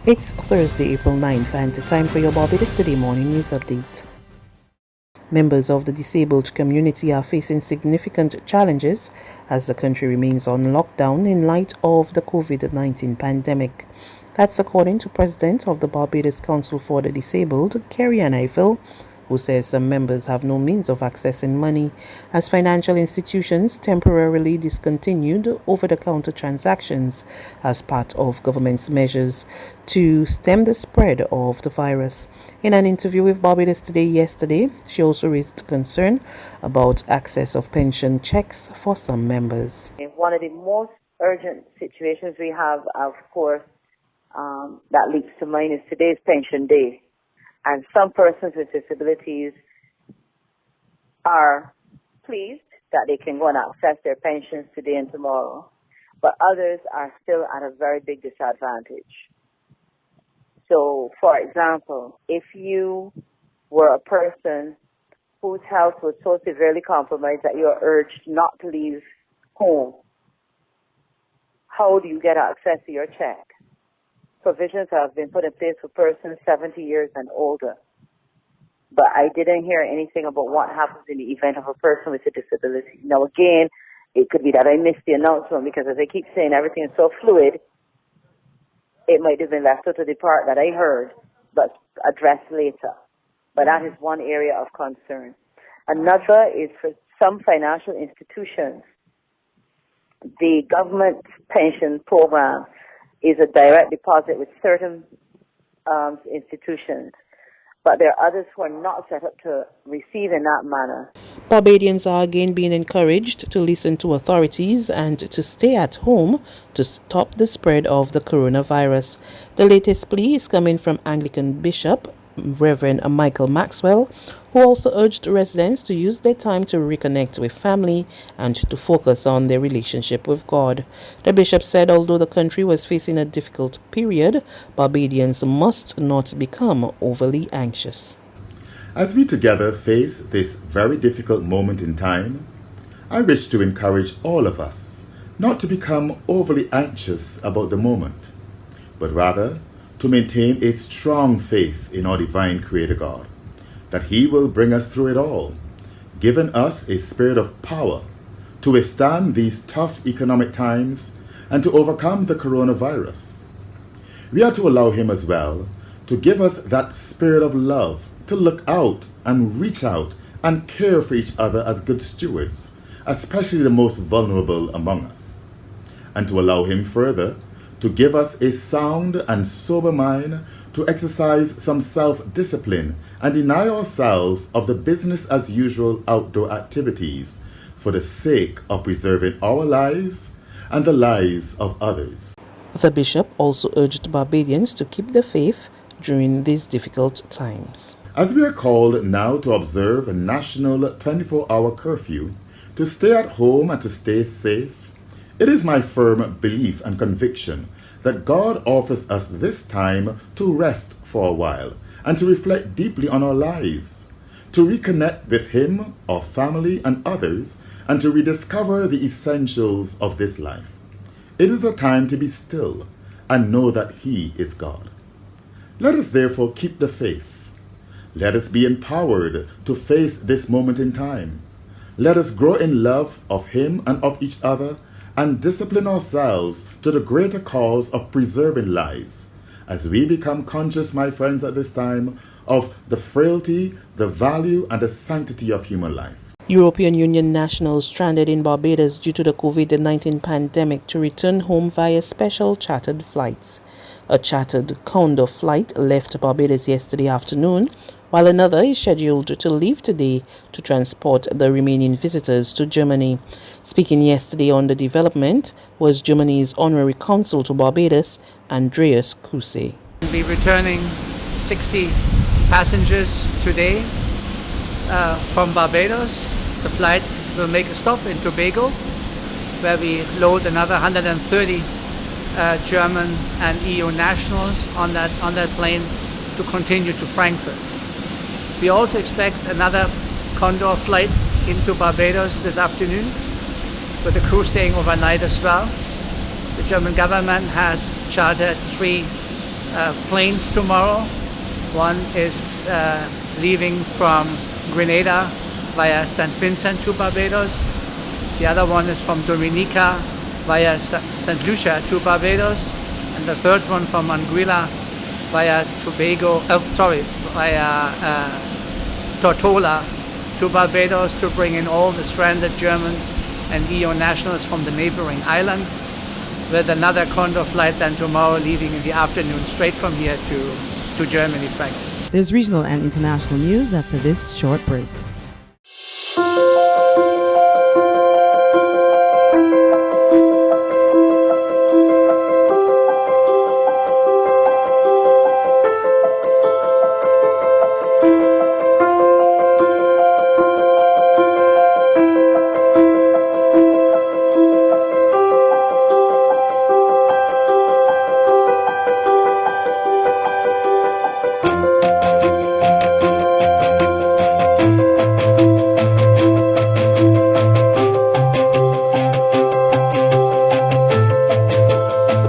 It's Thursday, April 9th, and time for your Barbados Today morning news update. Members of the disabled community are facing significant challenges as the country remains on lockdown in light of the COVID-19 pandemic. That's according to President of the Barbados Council for the Disabled, Kerry Eiffel, who says some members have no means of accessing money as financial institutions temporarily discontinued over-the-counter transactions as part of government's measures to stem the spread of the virus. In an interview with Barbados Today yesterday, she also raised concern about access of pension checks for some members. One of the most urgent situations we have, of course, that leaps to mind is today's pension day. And some persons with disabilities are pleased that they can go and access their pensions today and tomorrow, but others are still at a very big disadvantage. So, for example, if you were a person whose health was so severely compromised that you are urged not to leave home, how do you get access to your check? Provisions have been put in place for persons 70 years and older. But I didn't hear anything about what happens in the event of a person with a disability. Now again, it could be that I missed the announcement because as I keep saying, everything is so fluid, it might have been left out of the part that I heard, but addressed later. But that is one area of concern. Another is for some financial institutions. The government pension program is a direct deposit with certain institutions, but there are others who are not set up to receive in that manner. Barbadians are again being encouraged to listen to authorities and to stay at home to stop the spread of the coronavirus. The latest plea is coming from Anglican Bishop, Reverend Michael Maxwell, who also urged residents to use their time to reconnect with family and to focus on their relationship with God. The bishop said although the country was facing a difficult period, Barbadians must not become overly anxious. As we together face this very difficult moment in time, I wish to encourage all of us not to become overly anxious about the moment, but rather to maintain a strong faith in our divine Creator God, that He will bring us through it all, giving us a spirit of power to withstand these tough economic times and to overcome the coronavirus. We are to allow Him as well to give us that spirit of love to look out and reach out and care for each other as good stewards, especially the most vulnerable among us, and to allow Him further to give us a sound and sober mind to exercise some self-discipline and deny ourselves of the business-as-usual outdoor activities for the sake of preserving our lives and the lives of others. The bishop also urged Barbadians to keep the faith during these difficult times. As we are called now to observe a national 24-hour curfew, to stay at home and to stay safe, it is my firm belief and conviction that God offers us this time to rest for a while and to reflect deeply on our lives, to reconnect with Him, our family, and others, and to rediscover the essentials of this life. It is a time to be still and know that He is God. Let us therefore keep the faith. Let us be empowered to face this moment in time. Let us grow in love of Him and of each other and discipline ourselves to the greater cause of preserving lives, as we become conscious, my friends, at this time of the frailty, the value, and the sanctity of human life. European Union nationals stranded in Barbados due to the COVID-19 pandemic to return home via special chartered flights. A chartered Condor flight left Barbados yesterday afternoon, while another is scheduled to leave today to transport the remaining visitors to Germany. Speaking yesterday on the development was Germany's honorary consul to Barbados, Andreas Kruse. We'll be returning 60 passengers today from Barbados. The flight will make a stop in Tobago, where we load another 130 German and EU nationals on that plane to continue to Frankfurt. We also expect another Condor flight into Barbados this afternoon, with a crew staying overnight as well. The German government has chartered 3 planes tomorrow. One is leaving from Grenada via St. Vincent to Barbados. The other one is from Dominica via St. Lucia to Barbados. And the third one from Anguilla via Tortola to Barbados to bring in all the stranded Germans and EU nationals from the neighboring island, with another Condor flight then tomorrow leaving in the afternoon straight from here to Germany, Frankfurt. There's regional and international news after this short break.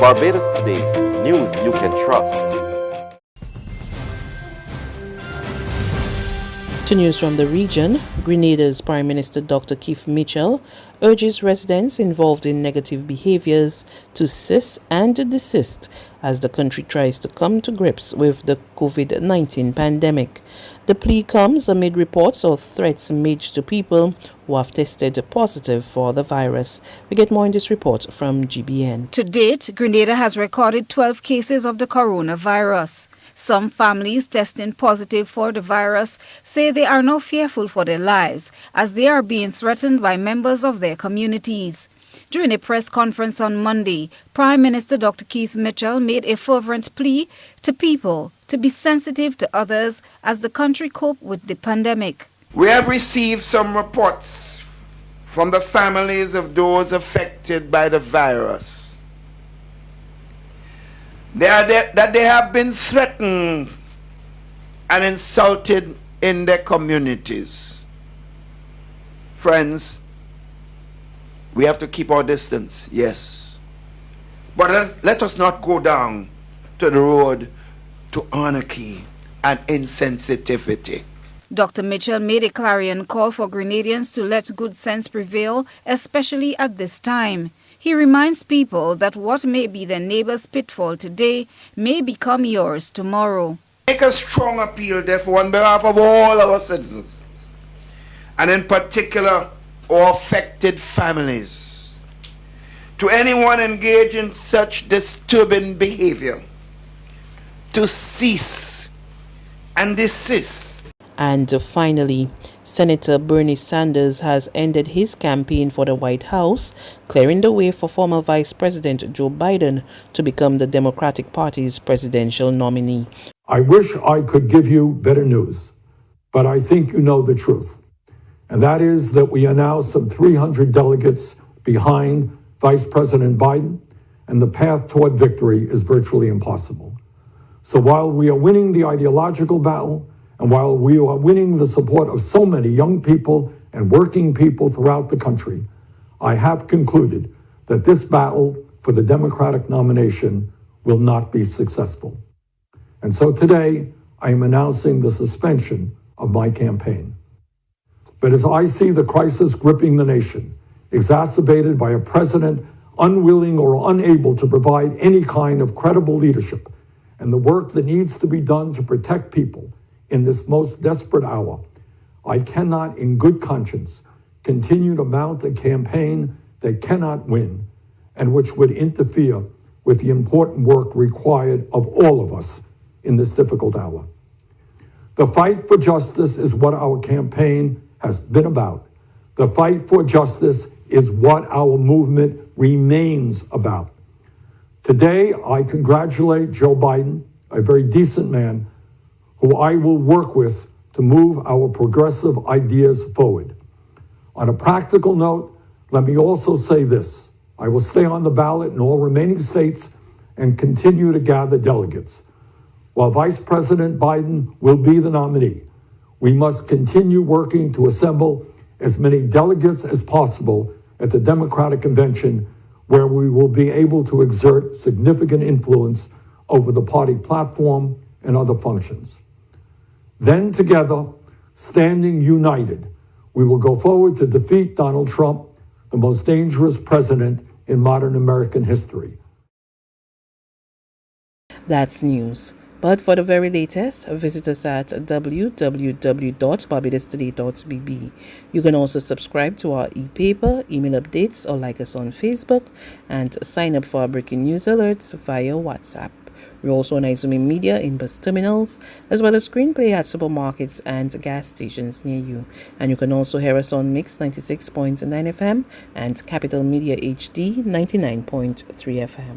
Barbados Today, news you can trust. To news from the region, Grenada's Prime Minister Dr. Keith Mitchell urges residents involved in negative behaviors to cease and desist as the country tries to come to grips with the COVID-19 pandemic. The plea comes amid reports of threats made to people who have tested positive for the virus. We get more in this report from GBN. To date, Grenada has recorded 12 cases of the coronavirus. Some families testing positive for the virus say they are now fearful for their lives as they are being threatened by members of their communities. During a press conference on Monday, Prime Minister Dr. Keith Mitchell made a fervent plea to people to be sensitive to others as the country copes with the pandemic. We have received some reports from the families of those affected by the virus that they have been threatened and insulted in their communities. Friends, we have to keep our distance, yes. But let us not go down to the road to anarchy and insensitivity. Dr. Mitchell made a clarion call for Grenadians to let good sense prevail, especially at this time. He reminds people that what may be their neighbor's pitfall today may become yours tomorrow. Make a strong appeal, therefore, on behalf of all our citizens, and in particular, our affected families, to anyone engaged in such disturbing behavior, to cease and desist. And finally, Senator Bernie Sanders has ended his campaign for the White House, clearing the way for former Vice President Joe Biden to become the Democratic Party's presidential nominee. I wish I could give you better news, but I think you know the truth. And that is that we are now some 300 delegates behind Vice President Biden, and the path toward victory is virtually impossible. So while we are winning the ideological battle, and while we are winning the support of so many young people and working people throughout the country, I have concluded that this battle for the Democratic nomination will not be successful. And so today, I am announcing the suspension of my campaign. But as I see the crisis gripping the nation, exacerbated by a president unwilling or unable to provide any kind of credible leadership, and the work that needs to be done to protect people in this most desperate hour, I cannot in good conscience continue to mount a campaign that cannot win and which would interfere with the important work required of all of us in this difficult hour. The fight for justice is what our campaign has been about. The fight for justice is what our movement remains about. Today, I congratulate Joe Biden, a very decent man, who I will work with to move our progressive ideas forward. On a practical note, let me also say this. I will stay on the ballot in all remaining states and continue to gather delegates. While Vice President Biden will be the nominee, we must continue working to assemble as many delegates as possible at the Democratic Convention, where we will be able to exert significant influence over the party platform and other functions. Then together, standing united, we will go forward to defeat Donald Trump, the most dangerous president in modern American history. That's news. But for the very latest, visit us at www.barbadostoday.bb. You can also subscribe to our e-paper, email updates, or like us on Facebook, and sign up for our breaking news alerts via WhatsApp. We're also on Izumi Media in bus terminals, as well as screenplay at supermarkets and gas stations near you. And you can also hear us on Mix 96.9 FM and Capital Media HD 99.3 FM.